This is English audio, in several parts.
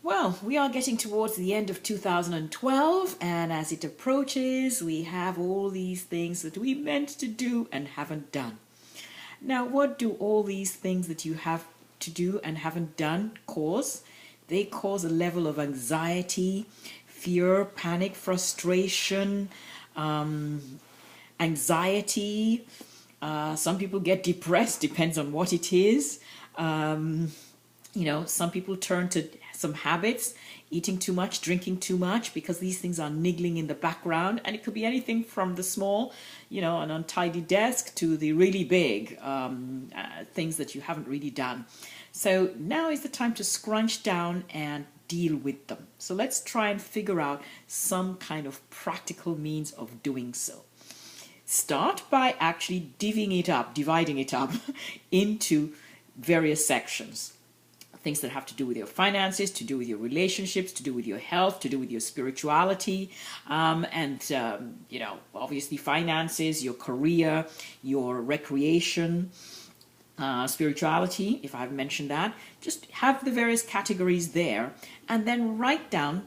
Well, we are getting towards the end of 2012, and as it approaches, we have all these things that we meant to do and haven't done. Now, what do all these things that you have to do and haven't done cause? They cause a level of anxiety, fear, panic, frustration, anxiety. Some people get depressed, depends on what it is. Some people turn to some habits, eating too much, drinking too much, because these things are niggling in the background. And it could be anything from the small, an untidy desk, to the really big things that you haven't really done. So now is the time to scrunch down and deal with them. So let's try and figure out some kind of practical means of doing so. Start by actually dividing it up into various sections. Things that have to do with your finances, to do with your relationships, to do with your health, to do with your spirituality, obviously finances, your career, your recreation, spirituality, if I've mentioned that. Just have the various categories there, and then write down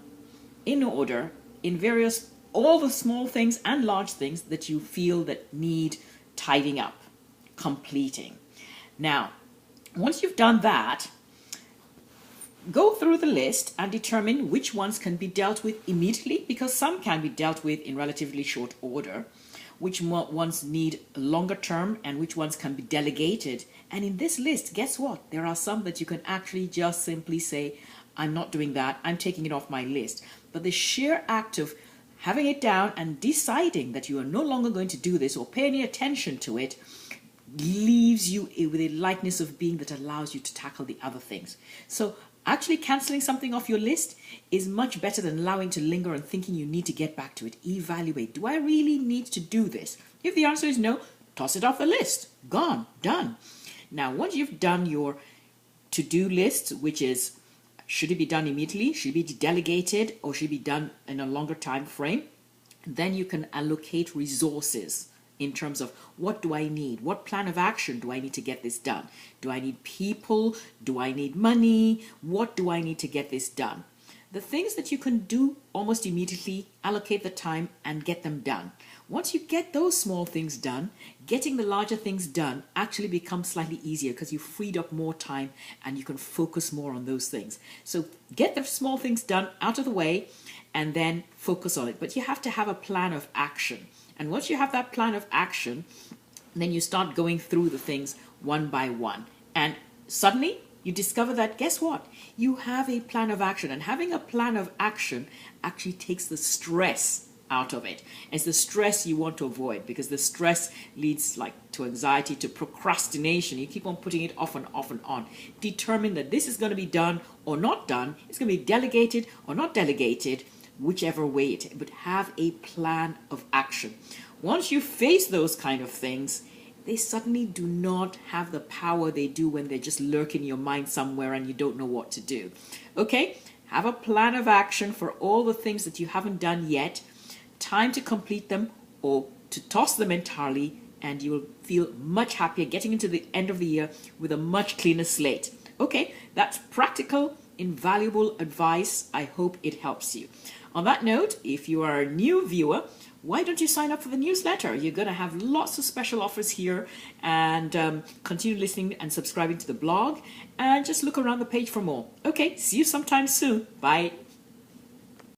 in order, in various, all the small things and large things that you feel that need tidying up, completing. Now, once you've done that, go through the list and determine which ones can be dealt with immediately, because some can be dealt with in relatively short order, which ones need longer term, and which ones can be delegated. And in this list, guess what? There are some that you can actually just simply say, I'm not doing that, I'm taking it off my list. But the sheer act of having it down and deciding that you are no longer going to do this or pay any attention to it leaves you with a lightness of being that allows you to tackle the other things. So actually cancelling something off your list is much better than allowing to linger and thinking you need to get back to it. Evaluate. Do I really need to do this? If the answer is no, toss it off the list. Gone. Done. Now, once you've done your to-do list, which is, should it be done immediately? Should it be delegated? Or should it be done in a longer time frame? Then you can allocate resources in terms of, what do I need? What plan of action do I need to get this done? Do I need people? Do I need money? What do I need to get this done? The things that you can do almost immediately, allocate the time and get them done. Once you get those small things done, getting the larger things done actually becomes slightly easier, because you've freed up more time and you can focus more on those things. So get the small things done out of the way and then focus on it. But you have to have a plan of action. And once you have that plan of action, then you start going through the things one by one. And suddenly you discover that, guess what? You have a plan of action. And having a plan of action actually takes the stress out of it. It's the stress you want to avoid, because the stress leads to anxiety, to procrastination. You keep on putting it off and off and on. Determine that this is going to be done or not done. It's going to be delegated or not delegated, whichever way it is, but have a plan of action. Once you face those kind of things, they suddenly do not have the power they do when they just lurk in your mind somewhere and you don't know what to do. Okay, have a plan of action for all the things that you haven't done yet, time to complete them or to toss them entirely, and you'll feel much happier getting into the end of the year with a much cleaner slate. Okay, that's practical, invaluable advice. I hope it helps you. On that note, if you are a new viewer, why don't you sign up for the newsletter? You're going to have lots of special offers here, and continue listening and subscribing to the blog, and just look around the page for more. Okay, see you sometime soon. Bye.